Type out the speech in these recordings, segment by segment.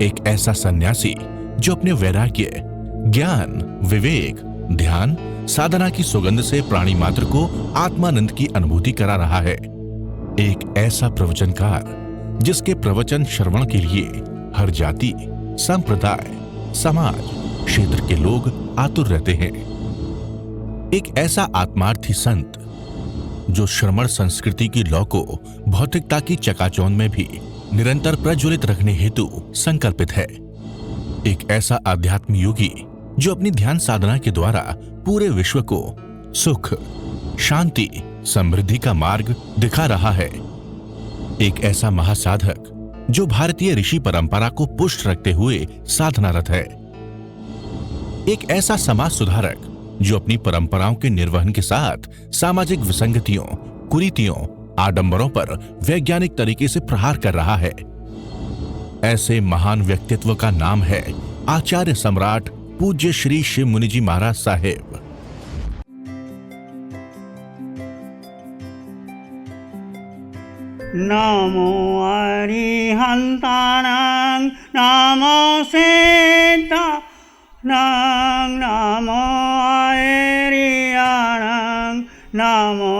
एक ऐसा सन्यासी जो अपने वैराग्य, ज्ञान, विवेक, ध्यान, साधना की सुगंध से प्राणी मात्र को आत्मानंद की अनुभूति करा रहा है। एक ऐसा प्रवचनकार जिसके प्रवचन श्रवण के लिए हर जाति, संप्रदाय, समाज, क्षेत्र के लोग आतुर रहते हैं। एक ऐसा आत्मार्थी संत जो श्रमण संस्कृति की लौ को भौतिकता की चकाचौंध में भी निरंतर प्रज्वलित रखने हेतु संकल्पित है। एक ऐसा आध्यात्म योगी जो अपनी ध्यान साधना के द्वारा पूरे विश्व को सुख, शांति, समृद्धि का मार्ग दिखा रहा है। एक ऐसा महासाधक जो भारतीय ऋषि परंपरा को पुष्ट रखते हुए साधनारत है। एक ऐसा समाज सुधारक जो अपनी परंपराओं के निर्वहन के साथ सामाजिक विसंगतियों, कुरीतियों, आडंबरों पर वैज्ञानिक तरीके से प्रहार कर रहा है। ऐसे महान व्यक्तित्व का नाम है आचार्य सम्राट पूज्य श्री शिव मुनि जी महाराज साहेब। नमो अरिहन्तानां नमो सिद्धानां नमो आर्याणां नमो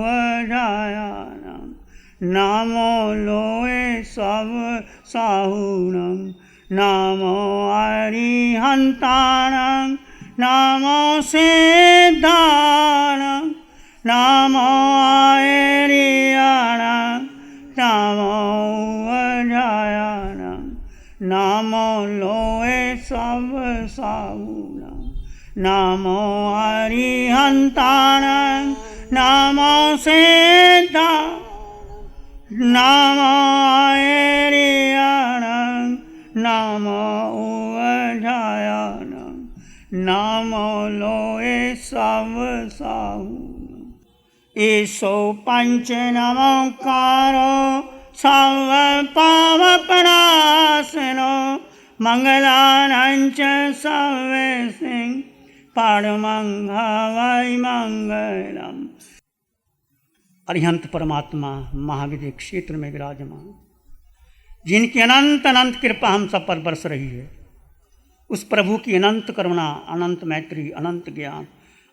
अजायानां नमो लोए सब साहुनां नमो अरिहन्तानां नमो सिद्धानां नमो आर्याणां नमो अजायानां नमो लोए सब साहुनां नमो अरिहन्तानां नमो सिद्धानां नमो आर्याणां नमो अजायानां नमो लोए सब साहुनां। ईशो पंच नमोकारो सर्व पावपनाशनो मंगलानांच सर्वेसिं परमंगलम मंगलम। अरिहंत परमात्मा महाविद्य क्षेत्र में विराजमान, जिनकी अनंत अनंत कृपा हम सब पर बरस रही है, उस प्रभु की अनंत करुणा, अनंत मैत्री, अनंत ज्ञान,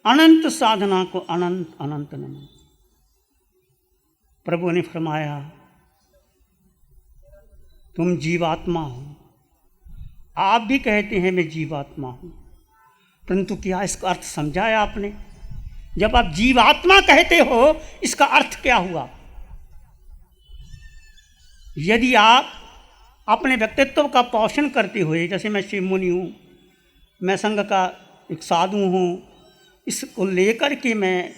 अनंत साधना को अनंत अनंत नमन। प्रभु ने फरमाया, तुम जीवात्मा हो। आप भी कहते हैं मैं जीवात्मा हूँ, परंतु क्या इसका अर्थ समझा है आपने? जब आप जीवात्मा कहते हो, इसका अर्थ क्या हुआ? यदि आप अपने व्यक्तित्व का पोषण करते हुए, जैसे मैं शिव मुनि हूँ, मैं संघ का एक साधु हूँ, इसको लेकर के मैं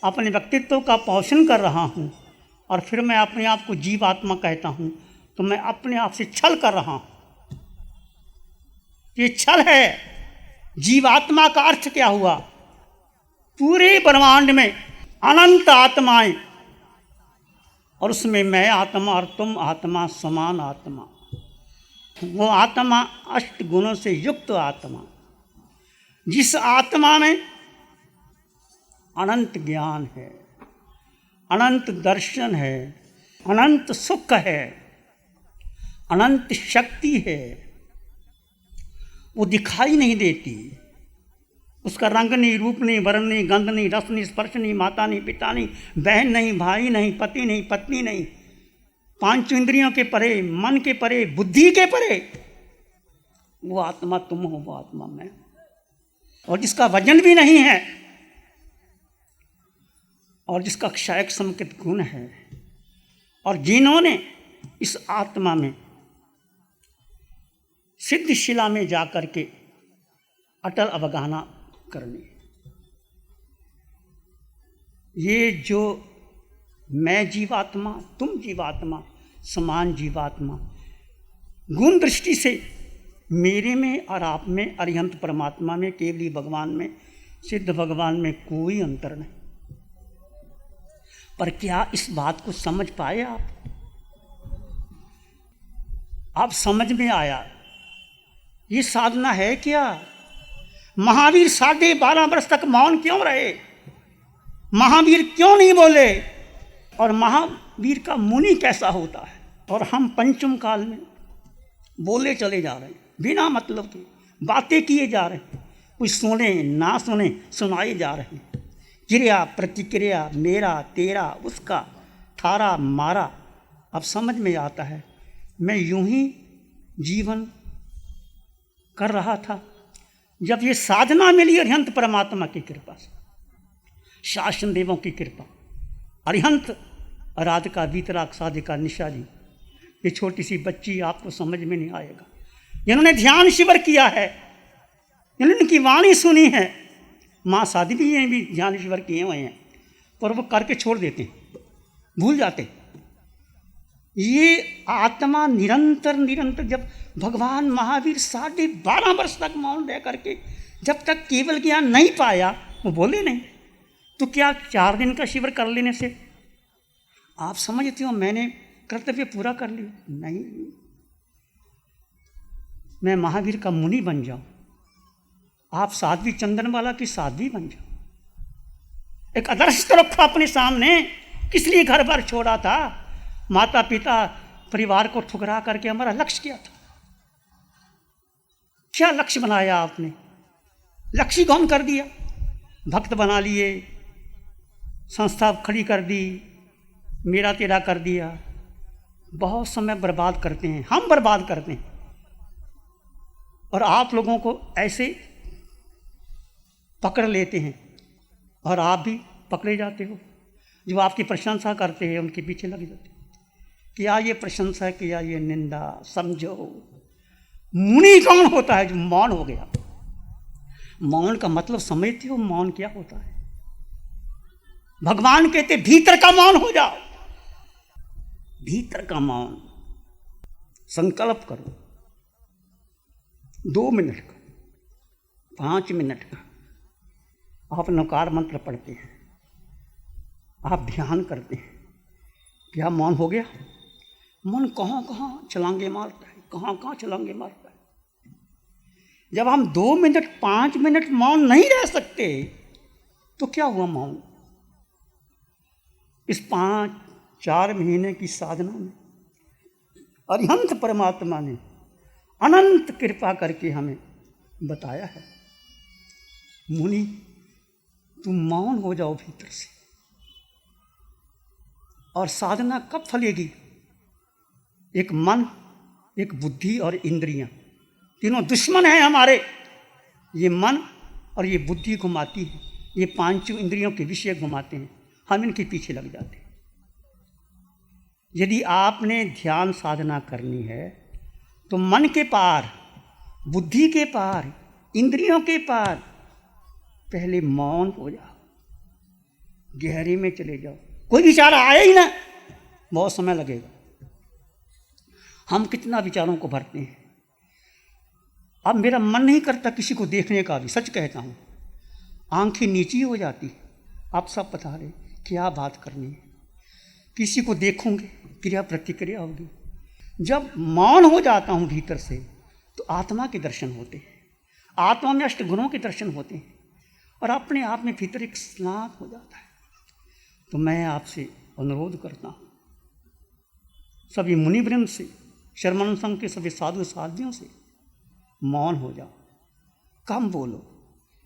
अपने व्यक्तित्व का पोषण कर रहा हूँ और फिर मैं अपने आप को जीवात्मा कहता हूँ, तो मैं अपने आप से छल कर रहा हूँ। ये छल है। जीवात्मा का अर्थ क्या हुआ? पूरे ब्रह्मांड में अनंत आत्माएं और उसमें मैं आत्मा और तुम आत्मा, समान आत्मा। वो आत्मा अष्ट गुणों से युक्त आत्मा, जिस आत्मा में अनंत ज्ञान है, अनंत दर्शन है, अनंत सुख है, अनंत शक्ति है। वो दिखाई नहीं देती, उसका रंग नहीं, रूप नहीं, वर्ण नहीं, गंध नहीं, रस नहीं, स्पर्श नहीं, माता नहीं, पिता नहीं, बहन नहीं, भाई नहीं, पति नहीं, पत्नी नहीं, पांच इंद्रियों के परे, मन के परे, बुद्धि के परे। वो आत्मा तुम हो, वो आत्मा मैं, और जिसका वजन भी नहीं है और जिसका क्षयक समकृत गुण है, और जिन्होंने इस आत्मा में सिद्ध शिला में जाकर के अटल अवगाहना करनी। ये जो मैं जीवात्मा, तुम जीवात्मा, समान जीवात्मा, गुण दृष्टि से मेरे में और आप में, अरिहंत परमात्मा में, केवली भगवान में, सिद्ध भगवान में कोई अंतर नहीं। पर क्या इस बात को समझ पाए आप? आप समझ में आया ये साधना है क्या? महावीर 12.5 वर्ष तक मौन क्यों रहे? महावीर क्यों नहीं बोले? और महावीर का मुनि कैसा होता है? और हम पंचम काल में बोले चले जा रहे हैं बिना मतलब के, बातें किए जा रहे हैं, कोई सुने ना सुने सुनाए जा रहे हैं। क्रिया प्रतिक्रिया, मेरा तेरा उसका, थारा मारा। अब समझ में आता है मैं यूं ही जीवन कर रहा था। जब ये साधना मिली अरिहंत परमात्मा की कृपा से, शासन देवों की कृपा, अरिहंत राधिका वीतराग साधिका निशा जी, ये छोटी सी बच्ची, आपको समझ में नहीं आएगा, जिन्होंने ध्यान शिविर किया है, जिन्होंने इनकी वाणी सुनी है। माँ साध्वी हैं भी ध्यान शिविर किए हुए हैं, पर वो करके छोड़ देते हैं, भूल जाते हैं। ये आत्मा निरंतर निरंतर, जब भगवान महावीर 12.5 वर्ष तक मौन रह करके जब तक केवल ज्ञान नहीं पाया, वो बोले नहीं, तो क्या 4 दिन का शिविर कर लेने से आप समझते हो मैंने कर्तव्य पूरा कर लिया? नहीं, मैं महावीर का मुनि बन जाऊं, आप साध्वी चंदनवाला की साध्वी बन जाओ। एक आदर्श तो रखा अपने सामने। किस लिए घर बार छोड़ा था? माता पिता परिवार को ठुकरा करके हमारा लक्ष्य क्या था? क्या लक्ष्य बनाया आपने? लक्ष्य गौन कर दिया, भक्त बना लिए, संस्था खड़ी कर दी, मेरा तेरा कर दिया। बहुत समय बर्बाद करते हैं, हम बर्बाद करते हैं, और आप लोगों को ऐसे पकड़ लेते हैं और आप भी पकड़े जाते हो। जो आपकी प्रशंसा करते हैं उनके पीछे लग जाते हैं। क्या ये प्रशंसा, क्या ये निंदा? समझो मुनि कौन होता है? जो मौन हो गया। मौन का मतलब समझते हो? मौन क्या होता है? भगवान कहते भीतर का मौन हो जाओ, भीतर का मौन। संकल्प करो 2 मिनट का, 5 मिनट का। आप नकार मंत्र पढ़ते हैं, आप ध्यान करते हैं, क्या मौन हो गया? मन कहाँ कहाँ छलांगे मारता है, कहाँ कहाँ छलांगे मारता है। जब हम 2 मिनट 5 मिनट मौन नहीं रह सकते तो क्या हुआ मौन? इस 5-4 महीने की साधना में अरिहंत परमात्मा ने अनंत कृपा करके हमें बताया है, मुनि तुम मौन हो जाओ भीतर से। और साधना कब फलेगी? एक मन, एक बुद्धि और इंद्रियां, तीनों दुश्मन हैं हमारे। ये मन और ये बुद्धि घुमाती है, ये 5 इंद्रियों के विषय घुमाते हैं, हम इनके पीछे लग जाते हैं। यदि आपने ध्यान साधना करनी है तो मन के पार, बुद्धि के पार, इंद्रियों के पार पहले मौन हो जाओ, गहरे में चले जाओ। कोई विचार आया ही ना, बहुत समय लगेगा। हम कितना विचारों को भरते हैं। अब मेरा मन नहीं करता किसी को देखने का भी, सच कहता हूँ, आंखें नीची हो जाती। आप सब बता रहे क्या बात करनी है, किसी को देखूंगे, क्रिया प्रतिक्रिया होगी। जब मौन हो जाता हूँ भीतर से तो आत्मा के दर्शन होते हैं, आत्मा में 8 गुणों के दर्शन होते हैं, और अपने आप में भीतर एक स्नान हो जाता है। तो मैं आपसे अनुरोध करता हूँ, सभी मुनिवृंद से, शर्मन संघ के सभी साधु साध्वियों से, मौन हो जाओ, कम बोलो।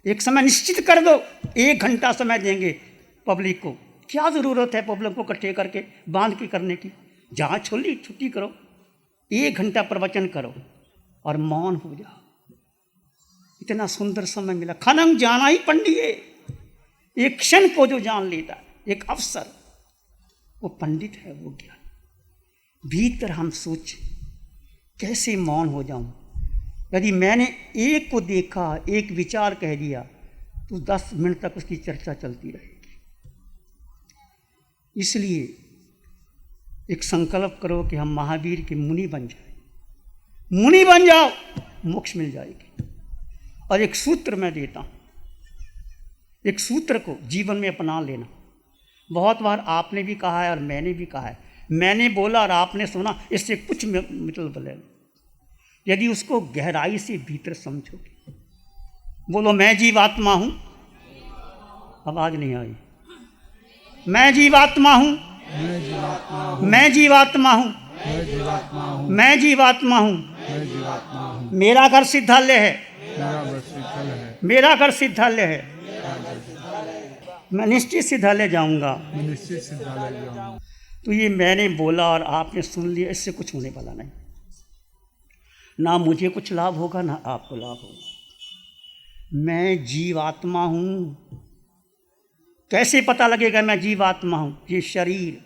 एक समय निश्चित कर दो, 1 घंटा समय देंगे पब्लिक को। क्या ज़रूरत है पब्लिक को इकट्ठे करके बांध के करने की? जहाँ छोली छुट्टी करो, 1 घंटा प्रवचन करो और मौन हो जाओ। इतना सुंदर समय मिला। खनन जाना ही पंडित है। एक क्षण को जो जान लेता है, एक अवसर, वो पंडित है, वो ज्ञान। भीतर हम सोच कैसे मौन हो जाऊं। यदि मैंने एक को देखा, एक विचार कह दिया, तो 10 मिनट तक उसकी चर्चा चलती रहेगी। इसलिए एक संकल्प करो कि हम महावीर के मुनि बन जाए। मुनि बन जाओ, मोक्ष मिल जाएगी। और एक सूत्र मैं देता हूँ, एक सूत्र को जीवन में अपना लेना। बहुत बार आपने भी कहा है और मैंने भी कहा है, मैंने बोला और आपने सुना, इससे कुछ मतलब बोले। यदि उसको गहराई से भीतर समझोगे, बोलो मैं जीवात्मा हूँ। आवाज नहीं आई। मैं जीवात्मा हूँ, मैं जीवात्मा हूँ, मैं जीवात्मा हूँ, मैं जीवात्मा हूँ। मेरा घर सिद्धालय है, मेरा घर शीतल है। मेरा घर सिद्धालय है, मैं निश्चित सिद्धालय जाऊंगा। मैं निश्चित सिद्धालय जाऊँगा। तो ये मैंने बोला और आपने सुन लिया, इससे कुछ होने वाला नहीं। ना मुझे कुछ लाभ होगा ना आपको लाभ होगा। मैं जीवात्मा हूँ। कैसे पता लगेगा मैं जीवात्मा हूँ? ये शरीर,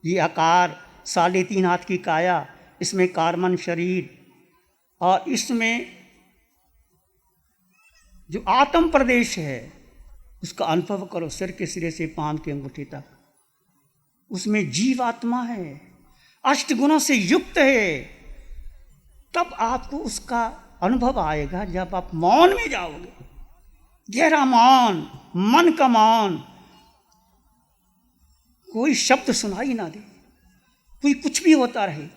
ये आकार, 3.5 हाथ की काया, इसमें कार्बन शरीर, और इसमें जो आत्म प्रदेश है उसका अनुभव करो, सिर के सिरे से पांव के अंगूठे तक। उसमें जीवात्मा है, 8 गुणों से युक्त है। तब आपको उसका अनुभव आएगा जब आप मौन में जाओगे। गहरा मौन, मन का मौन, कोई शब्द सुनाई ना दे, कोई कुछ भी होता रहे।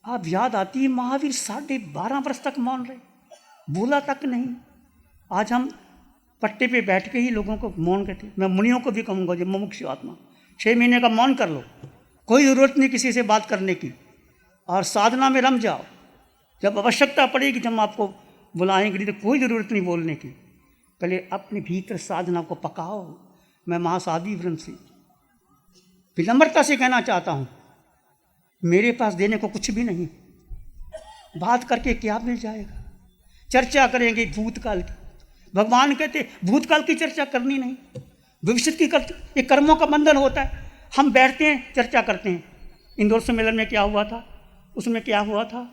आप याद आती है महावीर 12.5 वर्ष तक मौन रहे, बोला तक नहीं। आज हम पट्टे पे बैठ के ही लोगों को मौन कहते। मैं मुनियों को भी कहूँगा जो मुमुक्षु आत्मा, 6 महीने का मौन कर लो, कोई ज़रूरत नहीं किसी से बात करने की, और साधना में रम जाओ। जब आवश्यकता पड़ेगी, जब आपको बुलाएंगे, तो कोई ज़रूरत नहीं बोलने की। पहले अपने भीतर साधना को पकाओ। मैं महासाध्वी वृंद से विनम्रता से कहना चाहता हूँ, मेरे पास देने को कुछ भी नहीं। बात करके क्या मिल जाएगा? चर्चा करेंगे भूतकाल की। भगवान कहते भूतकाल की चर्चा करनी नहीं, भविष्य की करते। ये कर्मों का बंधन होता है। हम बैठते हैं, चर्चा करते हैं, इंदौर सम्मेलन में क्या हुआ था, उसमें क्या हुआ था।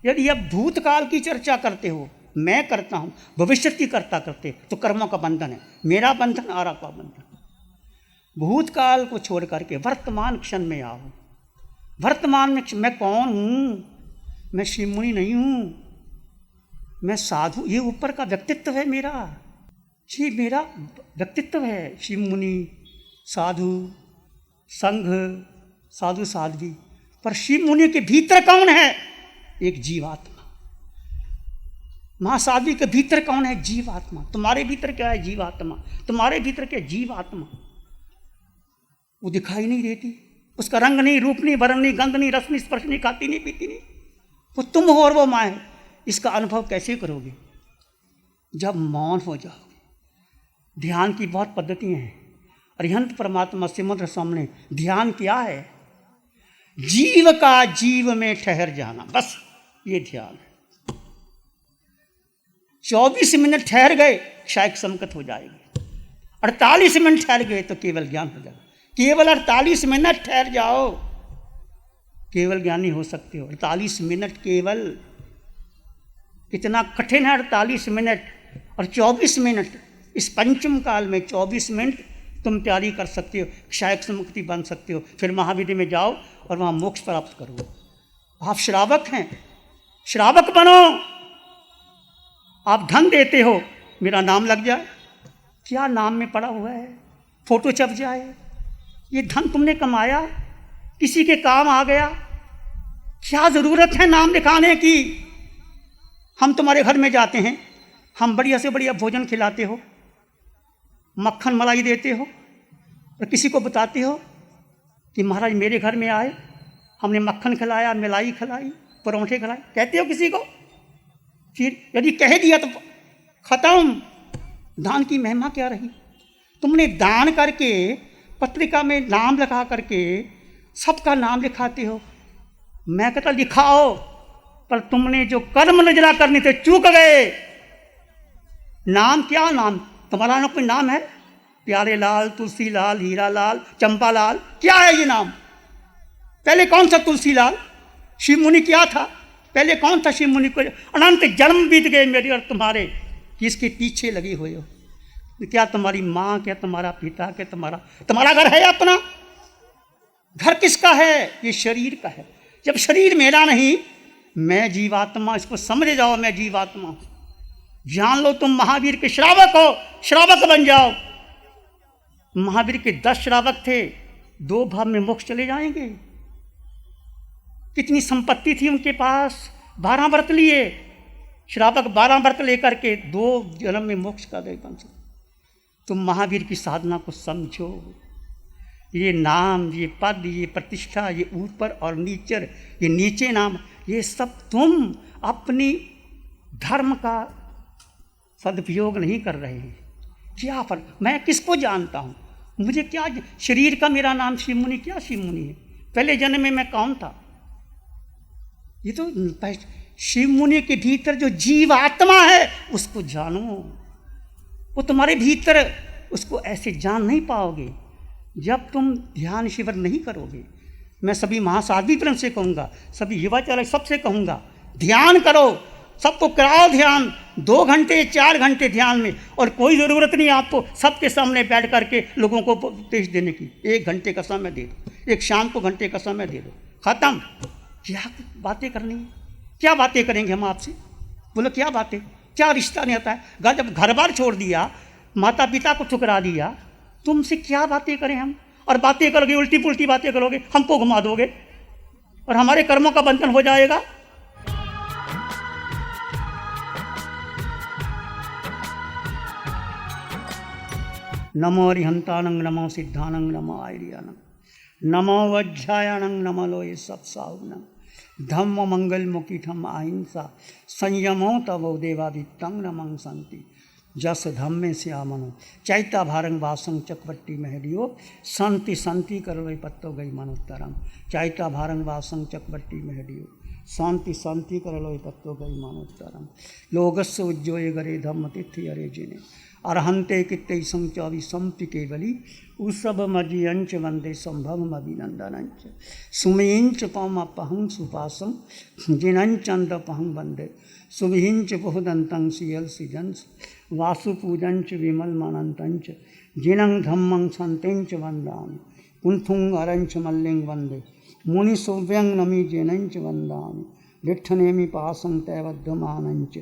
यदि आप भूतकाल की चर्चा करते हो, मैं करता हूँ, भविष्य की करते, तो कर्मों का बंधन है। मेरा बंधन और आपका बंधन। भूतकाल को छोड़ करके वर्तमान क्षण में आओ। वर्तमान में मैं कौन हूँ? मैं शिव मुनि नहीं हूँ, मैं साधु। ये ऊपर का व्यक्तित्व है मेरा, ये मेरा व्यक्तित्व है। शिव मुनि, साधु, संघ, साधु साध्वी। पर शिव मुनि के भीतर कौन है? एक जीवात्मा। महासाध्वी के भीतर कौन है? जीवात्मा। तुम्हारे भीतर क्या है? जीवात्मा। तुम्हारे भीतर क्या? जीवात्मा। वो दिखाई नहीं देती, उसका रंग नहीं, रूप नहीं, वर्ण नहीं, गंध नहीं, रस नहीं, स्पर्श नहीं, खाती नहीं, पीती नहीं। वो तुम हो और वो मैं है। इसका अनुभव कैसे करोगे? जब मौन हो जाओगे। ध्यान की बहुत पद्धतियाँ हैं। अरिहंत परमात्मा सिमंद्र सामने ध्यान क्या है? जीव का जीव में ठहर जाना, बस ये ध्यान है। 24 मिनट ठहर गए, क्षायक संकट हो जाएगी। 48 मिनट ठहर गए तो केवल ज्ञान हो जाएगा। केवल 48 मिनट ठहर जाओ, केवल ज्ञानी हो सकते हो। 48 मिनट केवल, कितना कठिन है 48 मिनट और 24 मिनट। इस पंचम काल में 24 मिनट तुम तैयारी कर सकते हो, क्षायक मुक्ति बन सकते हो। फिर महाविद्य में जाओ और वहाँ मोक्ष प्राप्त करो। आप श्रावक हैं, श्रावक बनो। आप धन देते हो, मेरा नाम लग जाए, क्या नाम में पड़ा हुआ है, फोटो छप जाए। ये धन तुमने कमाया, किसी के काम आ गया, क्या ज़रूरत है नाम लिखाने की? हम तुम्हारे घर में जाते हैं, हम बढ़िया से बढ़िया भोजन खिलाते हो, मक्खन मलाई देते हो, और किसी को बताते हो कि महाराज मेरे घर में आए, हमने मक्खन खिलाया, मलाई खिलाई, परोठे खिलाए, कहते हो किसी को? फिर यदि कह दिया तो खत्म। दान की महिमा क्या रही? तुमने दान करके पत्रिका में नाम लिखा करके सबका नाम लिखाते हो। मैं कहता लिखाओ, पर तुमने जो कर्म निर्जरा करनी थे चूक गए। नाम क्या? नाम तुम्हारा ना कोई नाम है? प्यारे लाल, तुलसी लाल, हीरा लाल, चंपा लाल, क्या है ये नाम? पहले कौन सा तुलसी लाल? शिव मुनि क्या था? पहले कौन था शिव मुनि? को अनंत जन्म बीत गए मेरे और तुम्हारे, किसके पीछे लगे हुए हो? क्या तुम्हारी माँ, क्या तुम्हारा पिता, क्या तुम्हारा घर है अपना? घर किसका है? ये शरीर का है। जब शरीर मेरा नहीं, मैं जीवात्मा, इसको समझ जाओ, मैं जीवात्मा हूँ। जान लो तुम महावीर के श्रावक हो, श्रावक बन जाओ। महावीर के 10 श्रावक थे, 2 भाव में मोक्ष चले जाएंगे। कितनी संपत्ति थी उनके पास, 12 व्रत लिए। श्रावक 12 व्रत लेकर के 2 जन्म में मोक्ष का गए बन सकते। तुम महावीर की साधना को समझो। ये नाम, ये पद, ये प्रतिष्ठा, ये ऊपर और नीचर, ये नीचे नाम, ये सब तुम अपनी धर्म का सदुपयोग नहीं कर रहे हैं। क्या पर मैं किसको जानता हूँ? मुझे क्या शरीर का मेरा नाम शिव मुनि, क्या शिव मुनि है? पहले जन्म में मैं कौन था? ये तो शिव मुनि के भीतर जो जीवात्मा है उसको जानो। वो तुम्हारे भीतर, उसको ऐसे जान नहीं पाओगे जब तुम ध्यान शिविर नहीं करोगे। मैं सभी महासाध्वी प्रेम से कहूँगा, सभी युवा चालक सबसे कहूँगा, ध्यान करो, सबको कराओ ध्यान, 2 घंटे 4 घंटे ध्यान में। और कोई ज़रूरत नहीं आपको सबके सामने बैठ करके लोगों को उपदेश देने की। 1 घंटे का समय दे दो, एक शाम को घंटे का समय दे दो, ख़त्म। क्या बातें करनी है? क्या बातें करेंगे हम आपसे? बोलो क्या बातें, क्या रिश्ता नहीं आता है? जब घर बार छोड़ दिया, माता पिता को ठुकरा दिया, तुमसे क्या बातें करें हम? और बातें करोगे, उल्टी पुल्टी बातें करोगे, हमको घुमा दोगे और हमारे कर्मों का बंधन हो जाएगा। नमो अरिहंतानंग, नमो सिद्धानंग, नमो आर्यानंग, नमो वज्रायणंग, नमो लोये सब साहुनंग, धम्म मंगल मुखिठम अहिंसा संयमो तवो देवादित्यं नमं संति जस धम्मे श्यामनो चैता भारंग वासंग चकवट्टी महडियो संति संति करो पत्तो गई मनोत्तरम। चैता भारंग वासंग चकवट्टी महडियो शांति शांति करलो पत्तो गई मनोत्तरम। लोगस्य उज्जोय गरे धम्म तिथि अरे जिने अरहंते कित्ते संचौवी संपि केवली उसब मजियंच वंदे संभव अभिनंदनंच सुमेंच पम अपहं सुपासं जिनंचंद पहं वंदे सुविहिंच बहुदंतं सियल सिजंस वासुपूजंच विमल मनंतंच जिनं धम्मं संतेंच वंदामि कुंथुंग अरंच मल्लिंग वंदे मुनि सोव्यं नमी जिनंच वंदामि विठ्ठनेमि पासं तैवद्धमानंच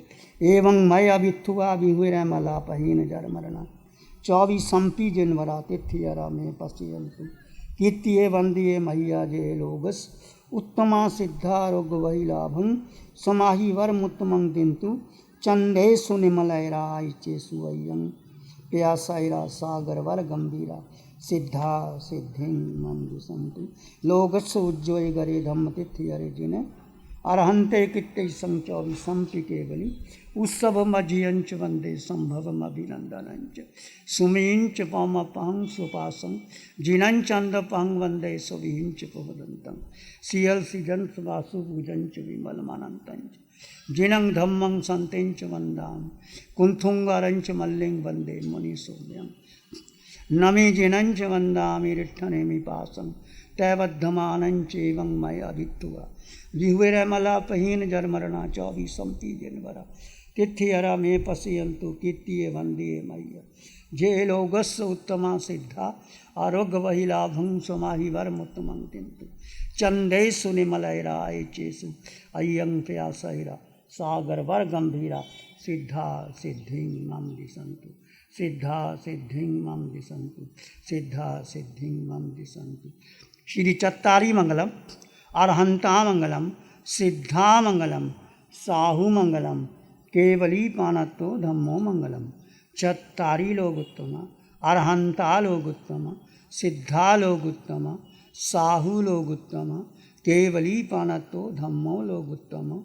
एवं मय अभिथुआ विहुरमलापहीन जरमरणा 24 संपी जिनवरा तिथियरा में पश्यंतु कीर्तिये वंदिये मैया जे लोगस उत्तमा सिद्धारोग वही लाभं समाहि वरमुत्तमं दिंतु चंदे सुनिमलैराय चेसुवयं प्यासैरा सागर वर गंभीरा सिद्धा सिद्धिं मम दिशंतु लोगस्य उज्जोय गरे धम्म तिथियरे जिने अरहंते कित्ते संचौवी संपि केवली उत्सव मजियंच वंदे संभवम अभिनंदनंच सुमींच पमपहं सुपासं जिनंचंद पहं वंदे सुविहिंच पुहदंतं सियल सिजंस वासु पूजंच विमल मनंतंच जिनं धम्मं संतेंच वंदाम कुंथुंगारंच मल्लिंग वंदे मुनि सोम्यं नमी जिनंच वंदामि रिठ्ठनेमि पासं तैवद्धमानंच एवं मय अभित्वा विहुरमलापहीन जरमरणा 24 संपी जिनवरा तिथियरा में पश्यंतु कीर्तिये वंदिये मैया जे लोगस्य उत्तमा सिद्धा आरोग्य वही लाभं समाहि वरमुत्तमं किंतु चंदे सुनिमलैराय चेसु अय्यं प्यासैरा सागर वर गंभीरा सिद्धा सिद्धिं मम दिशंतु सिद्धा सिद्धिं मम दिशंतु सिद्धा सिद्धिं मम दिशंतु। श्री चत्तारी मंगलम अरहंता मंगलम सिद्धा मंगलम साहु मंगलम केवली पानत्तो धम्मो मंगलम। चत्तारी लोग उत्तम, अरहंता लोग उत्तम, सिद्धा लोग उत्तम, साहु लोग उत्तम, केवली पानत्तो धम्मो लोग उत्तम।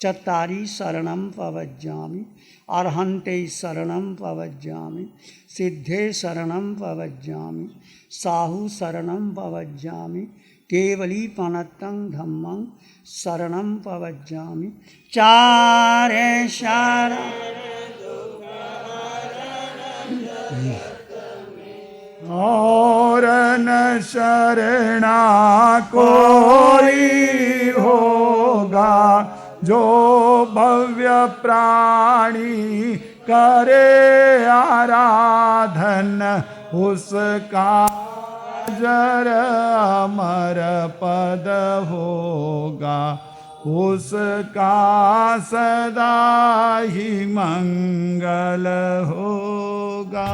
चत्तारी शरणं पवज्जामि अरहंते शरणं पवज्जामि सिद्धे शरणं पवज्जामि साहु शरणं पवज्जामि केवली पनत्तं धम्मं शरणं पवज्जामि। चारे शरण और न शरणा कोई होगा जो भव्य प्राणी करे आराधन उसका जर अमर पद होगा उसका सदा ही मंगल होगा।